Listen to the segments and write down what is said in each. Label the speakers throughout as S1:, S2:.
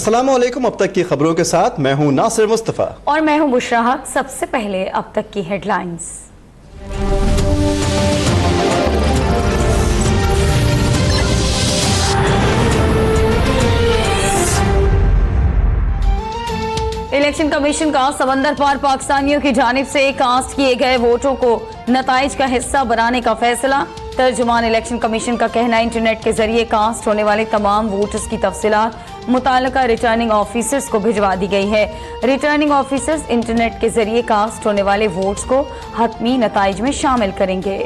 S1: अस्सलामु अलैकुम। अब तक की खबरों के साथ मैं हूं नासिर मुस्तफ़ा
S2: और मैं हूं बुशरा हक। सबसे पहले अब तक की हेडलाइंस। इलेक्शन कमीशन का समंदर पार पाकिस्तानियों की जानिब से कास्ट किए गए वोटों को नताइज का हिस्सा बनाने का फैसला। तर्जुमान इलेक्शन कमीशन का कहना है इंटरनेट के जरिए कास्ट होने वाले तमाम वोटर्स की तफसीलात मुताल्लिका रिटर्निंग ऑफिसर्स को भिजवा दी गई है। रिटर्निंग ऑफिसर्स इंटरनेट के जरिए कास्ट होने वाले वोट्स को हतमी नताइज में शामिल करेंगे।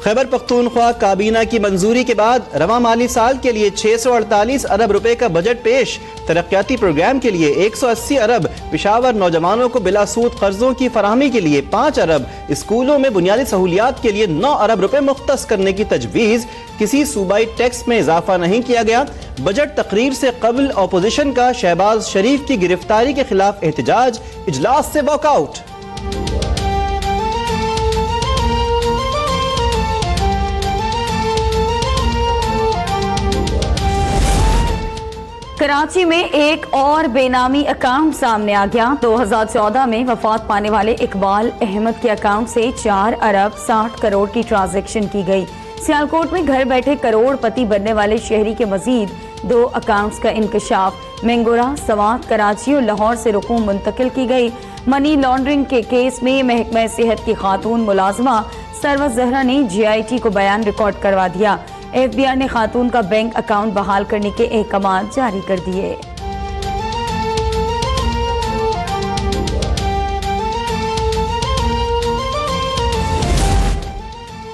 S1: खैबर पख्तूनख्वा काबीना की मंजूरी के बाद रवां माली साल के लिए 648 अरब रुपए का बजट पेश। तरक्याती प्रोग्राम के लिए 180 अरब, पिशावर नौजवानों को बिला सूद कर्जों की फराहमी के लिए 5 अरब, स्कूलों में बुनियादी सहूलियात के लिए 9 अरब रुपए मुख्तस करने की तजवीज़। किसी सूबाई टैक्स में इजाफा नहीं किया गया। बजट तकरीर से कबल अपोजिशन का शहबाज शरीफ की गिरफ्तारी के खिलाफ एहतजाज, इजलास से वॉकआउट।
S2: कराची में एक और बेनामी अकाउंट सामने आ गया। 2014 में वफात पाने वाले इकबाल अहमद के अकाउंट से 4 अरब 60 करोड़ की ट्रांजैक्शन की गई। सियालकोट में घर बैठे करोड़पति बनने वाले शहरी के मजीद 2 अकाउंट्स का इंकशाफ। मैंगोरा, सवात, कराची और लाहौर से रकूम मुंतकिल की गई। मनी लॉन्ड्रिंग के केस में महकमा सेहत की खातून मुलाजमा सरवत जहरा ने GIT को बयान रिकॉर्ड करवा दिया। FBI ने खातून का बैंक अकाउंट बहाल करने के अहकाम जारी कर दिए।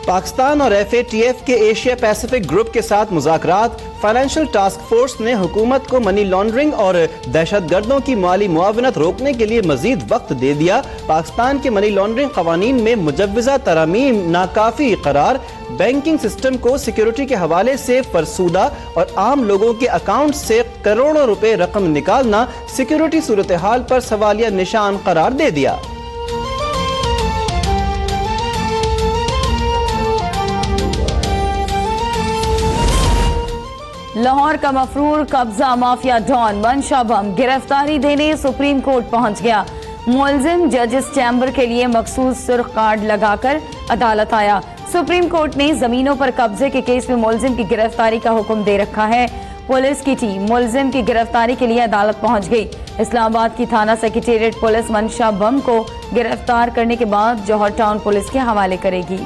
S1: पाकिस्तान और FATF के एशिया पैसिफिक ग्रुप के साथ मुज़ाकरात। फाइनेंशियल टास्क फोर्स ने हुकूमत को मनी लॉन्ड्रिंग और दहशतगर्दों की माली मुआवनत रोकने के लिए मजीद वक्त दे दिया। पाकिस्तान के मनी लॉन्ड्रिंग कवानीन में मुजव्वज़ा तरामीम नाकाफी करार। बैंकिंग सिस्टम को सिक्योरिटी के हवाले से फरसूदा और आम लोगों के अकाउंट से करोड़ों रुपए रकम निकालना सिक्योरिटी सूरत हाल पर सवालिया निशान करार दे दिया।
S2: लाहौर का मफरूर कब्जा माफिया डॉन मंशा बम गिरफ्तारी देने सुप्रीम कोर्ट पहुंच गया। मुलजिम जजेस चैम्बर के लिए मखसूस सुर्ख कार्ड लगाकर अदालत आया। सुप्रीम कोर्ट ने जमीनों पर कब्जे के केस में मुलजिम की गिरफ्तारी का हुक्म दे रखा है। पुलिस की टीम मुलजिम की गिरफ्तारी के लिए अदालत पहुंच गई। इस्लामाबाद की थाना सेक्रेटेरिएट पुलिस मंशा बम को गिरफ्तार करने के बाद जौहर टाउन पुलिस के हवाले करेगी।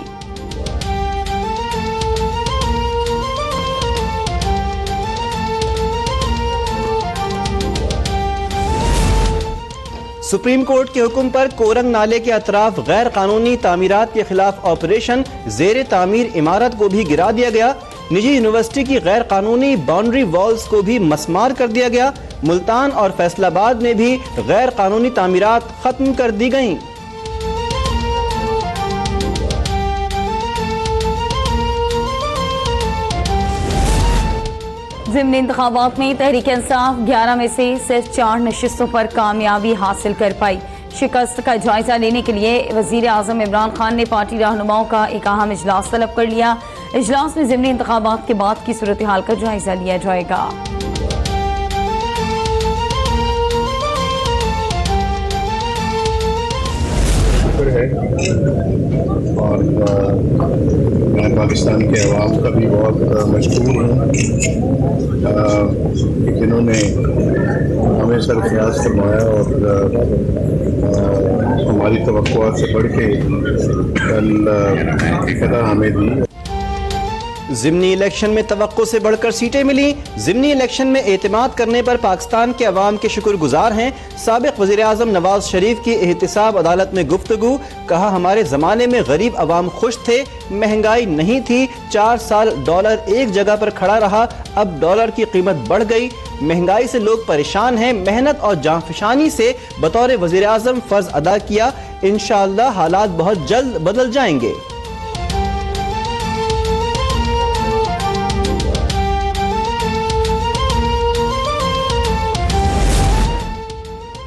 S1: सुप्रीम कोर्ट के हुक्म पर कोरंग नाले के अतराफ गैर कानूनी तामीरात के खिलाफ ऑपरेशन। जेर तामीर इमारत को भी गिरा दिया गया। निजी यूनिवर्सिटी की गैर कानूनी बाउंड्री वॉल्स को भी मसमार कर दिया गया। मुल्तान और फैसलाबाद में भी गैर कानूनी तामीरात खत्म कर दी गईं।
S2: ज़िमनी इंतखाबात में तहरीक इंसाफ 11 में से सिर्फ 4 नशिस्तों पर कामयाबी हासिल कर पाई। शिकस्त का जायजा लेने के लिए वजीर आजम इमरान खान ने पार्टी रहनुमाओं का एक अहम इजलास तलब कर लिया। इजलास में ज़िमनी इंतखाबात के बाद की सूरत हाल का जायजा लिया जाएगा।
S3: और मैं पाकिस्तान के अवाम का भी बहुत मशहूर हूँ जिन्होंने हमें सरफराज फरमाया और हमारी तवक्कुआत से बढ़ के कल फतह हमें दी।
S1: ज़िमनी इलेक्शन में तवक्को से बढ़कर सीटें मिली। ज़िमनी इलेक्शन में एतमाद करने पर पाकिस्तान के अवाम के शुक्रगुजार हैं। साबिक वज़ीर आज़म नवाज शरीफ की एहतिसाब अदालत में गुफ्तगू। कहा, हमारे ज़माने में गरीब अवाम खुश थे, महंगाई नहीं थी। 4 साल डॉलर एक जगह पर खड़ा रहा, अब डॉलर की कीमत बढ़ गई। महंगाई से लोग परेशान हैं। मेहनत और जांफशानी से बतौर वज़ीर आज़म फ़र्ज अदा किया। इंशाअल्लाह हालात बहुत जल्द बदल जाएंगे।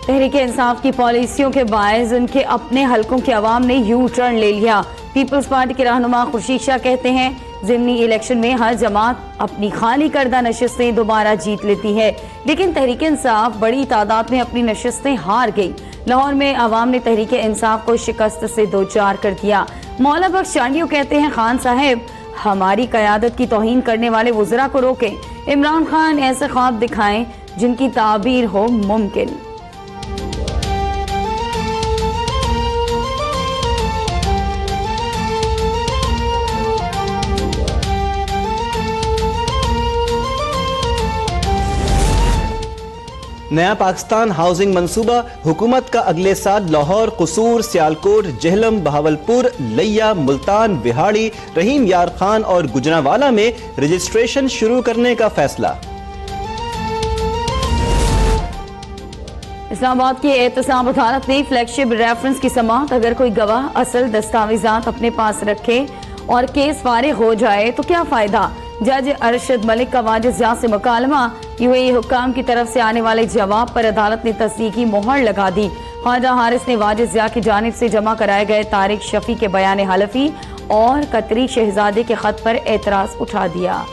S2: तहरीक इंसाफ की पॉलिसियों के बायस उनके अपने हलकों के अवाम ने यू टर्न ले लिया। पीपल्स पार्टी के रहनुमा खुर्शीद शाह कहते हैं, ज़िमनी इलेक्शन में हर जमात अपनी खाली करदा नशिस्तें दोबारा जीत लेती है, लेकिन तहरीक इंसाफ बड़ी तादाद में अपनी नशिस्तें हार गई। लाहौर में आवाम ने तहरीक इंसाफ को शिकस्त से दो चार कर दिया। मौला बख्श चांडियो कहते हैं, खान साहब हमारी क़यादत की तौहीन करने वाले वज़रा को रोकें। इमरान खान ऐसे ख्वाब दिखाएं जिनकी ताबीर हो मुमकिन।
S1: नया पाकिस्तान हाउसिंग मंसूबा हुकूमत का अगले साल लाहौर, कसूर, सियालकोट, जेहलम, बहावलपुर, लिया, मुल्तान, बिहाड़ी, रहीम यार खान और गुजरांवाला में रजिस्ट्रेशन शुरू करने का फैसला।
S2: इस्लामाबाद की एहतसाब अदालत ने फ्लैगशिप रेफरेंस की समाअत अगर कोई गवाह असल दस्तावेजात अपने पास रखे और केस फारिग हो जाए तो क्या फायदा। जज अरशद मलिक का वाजिद जिया से मुकालमा, यूएई हुक्काम की तरफ से आने वाले जवाब पर अदालत ने तस्दीकी मोहर लगा दी। ख्वाजा हारिस ने वाजिद जिया की जानिब से जमा कराए गए तारिक शफी के बयान हलफी और कतरी शहजादे के खत पर एतराज उठा दिया।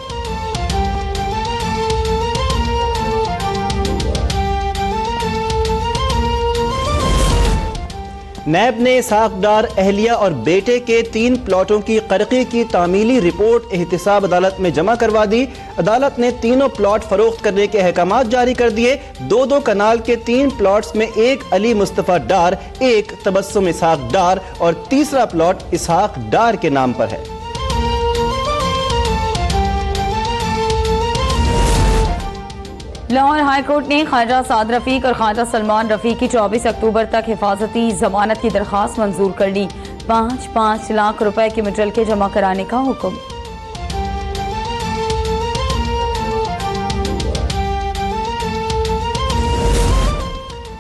S1: नैब ने इसहाक डार, अहलिया और बेटे के 3 प्लॉटों की कर्की की तामीली रिपोर्ट एहतिसाब अदालत में जमा करवा दी। अदालत ने तीनों प्लॉट फरोख्त करने के अहकामात जारी कर दिए। 2-2 कनाल के 3 प्लॉट्स में एक अली मुस्तफ़ा डार, एक तबस्सुम इसहाक डार और तीसरा प्लॉट इसहाक डार के नाम पर है।
S2: लाहौर हाई कोर्ट ने ख्वाजा साद रफीक और ख्वाजा सलमान रफीक की 24 अक्टूबर तक हिफाजती जमानत की दरख्वास्त मंजूर कर ली। 5-5 लाख रुपए के मुचलके जमा कराने का हुक्म।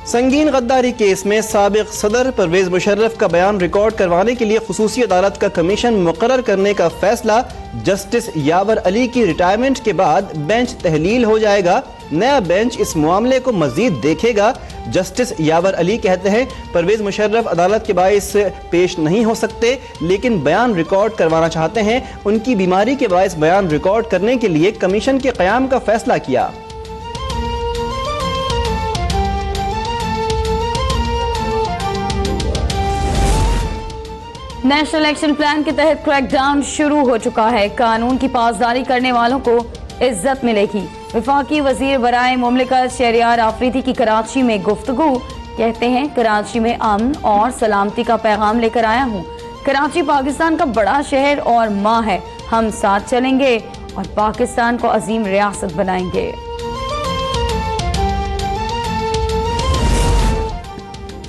S1: संगीन गद्दारी केस में साबिक सदर परवेज मुशर्रफ का बयान रिकॉर्ड करवाने के लिए खुसूसी अदालत का कमीशन मुकर्रर करने का फैसला। जस्टिस यावर अली की रिटायरमेंट के बाद बेंच तहलील हो जाएगा। नया बेंच इस मामले को मजीद देखेगा। जस्टिस यावर अली कहते हैं, परवेज मुशर्रफ अदालत के बाइस पेश नहीं हो सकते, लेकिन बयान रिकॉर्ड करवाना चाहते हैं। उनकी बीमारी के बाइस बयान रिकॉर्ड करने के लिए कमीशन के क़याम का फैसला किया।
S2: नेशनल एक्शन प्लान के तहत क्रैकडाउन शुरू हो चुका है। कानून की पासदारी करने वालों को इज्जत मिलेगी। वफाकी वजीर बराए मुमलिकत शहरियार आफरीदी की कराची में गुफ्तगू, कहते हैं, कराची में अमन और सलामती का पैगाम लेकर आया हूँ। कराची पाकिस्तान का बड़ा शहर और माँ है। हम साथ चलेंगे और पाकिस्तान को अजीम रियासत बनाएंगे।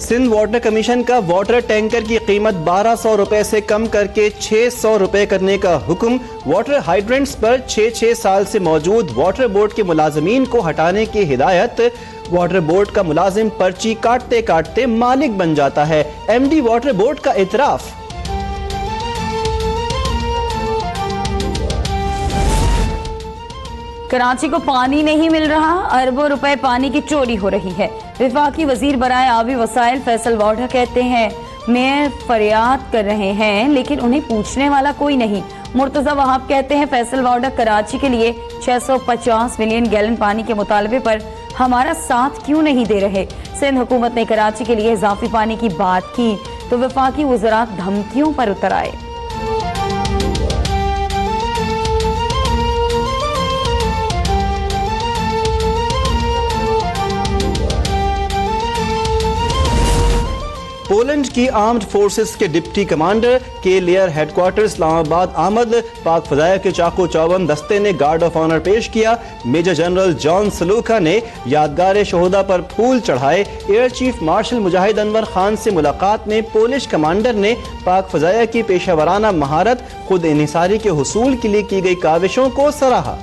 S1: सिंध वाटर कमीशन का वाटर टैंकर की कीमत 1200 रुपए से कम करके 600 रुपए करने का हुक्म। वाटर हाइड्रेंट्स पर 6-6 साल से मौजूद वाटर बोर्ड के मुलाजमीन को हटाने की हिदायत। वाटर बोर्ड का मुलाजिम पर्ची काटते काटते मालिक बन जाता है। एमडी वाटर बोर्ड का इतराफ।
S2: कराची को पानी नहीं मिल रहा, अरबों रुपए पानी की चोरी हो रही है। वफाकी वजीर बराए आबी वसाइल फैसल वाडा कहते हैं, मेयर फरियाद कर रहे हैं लेकिन उन्हें पूछने वाला कोई नहीं। मुर्तजा वहाब कहते हैं, फैसल वाडा कराची के लिए 650 मिलियन गैलन पानी के मुतालबे पर हमारा साथ क्यों नहीं दे रहे। सिंध हुकूमत ने कराची के लिए इजाफी पानी की बात की तो वफाकी वज़रा धमकियों पर उतर आए।
S1: पोलैंड की आर्म्ड फोर्सेस के डिप्टी कमांडर के लेयर हेडक्वार्टर इस्लामाबाद आमद। पाक फजाया के चाको चौवन दस्ते ने गार्ड ऑफ ऑनर पेश किया। मेजर जनरल जॉन सलूखा ने यादगार शहोदा पर फूल चढ़ाए। एयर चीफ मार्शल मुजाहिद अनवर खान से मुलाकात में पोलिश कमांडर ने पाक फजाया की पेशावराना महारत, खुद इन्हिसारी के हुसूल के लिए की गई काविशों को सराहा।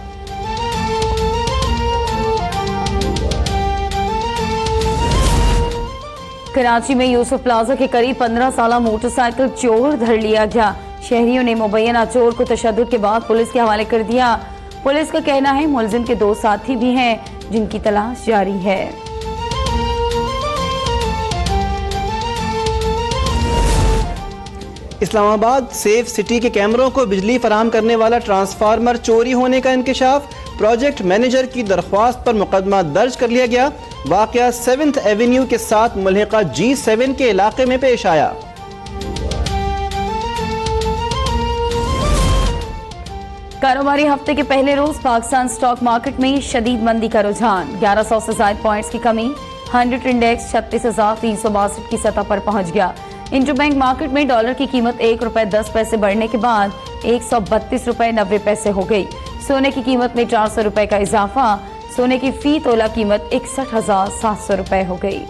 S2: कराची में यूसुफ प्लाजा के करीब 15 साला मोटरसाइकिल चोर धर लिया गया। शहरियों ने मुबैना चोर को तशद्दुद के बाद पुलिस के हवाले कर दिया। पुलिस का कहना है मुलजिम के 2 साथी भी हैं जिनकी तलाश जारी है।
S1: इस्लामाबाद सेफ सिटी के कैमरों को बिजली फराहम करने वाला ट्रांसफार्मर चोरी होने का इंकशाफ। प्रोजेक्ट मैनेजर की दरख्वास्त पर मुकदमा दर्ज कर लिया गया। वाकया 7th एवेन्यू के साथ मुल्हिका G7 के इलाके में पेश आया।
S2: कारोबारी हफ्ते के पहले रोज पाकिस्तान स्टॉक मार्केट में शदीद मंदी का रुझान। 1100 से ज्यादा पॉइंट्स की कमी। 100 इंडेक्स 36,362 की सतह पर पहुंच गया। इंटरबैंक मार्केट में डॉलर की कीमत ₹1.10 बढ़ने के बाद ₹132.90 हो गई। सोने की कीमत में 400 रुपए का इजाफा। सोने की फी तोला कीमत 61,700 रुपए हो गई।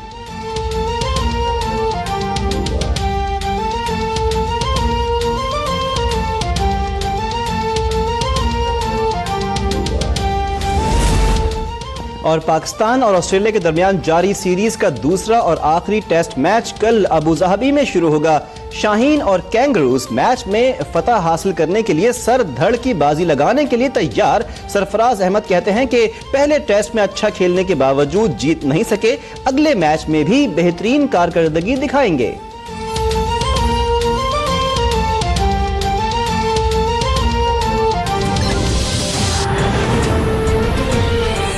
S1: और पाकिस्तान और ऑस्ट्रेलिया के दरमियान जारी सीरीज का दूसरा और आखिरी टेस्ट मैच कल अबू धाबी में शुरू होगा। शाहीन और कैंगरूज मैच में फतह हासिल करने के लिए सर धड़ की बाजी लगाने के लिए तैयार। सरफराज अहमद कहते हैं कि पहले टेस्ट में अच्छा खेलने के बावजूद जीत नहीं सके, अगले मैच में भी बेहतरीन कारकर्दगी दिखाएंगे।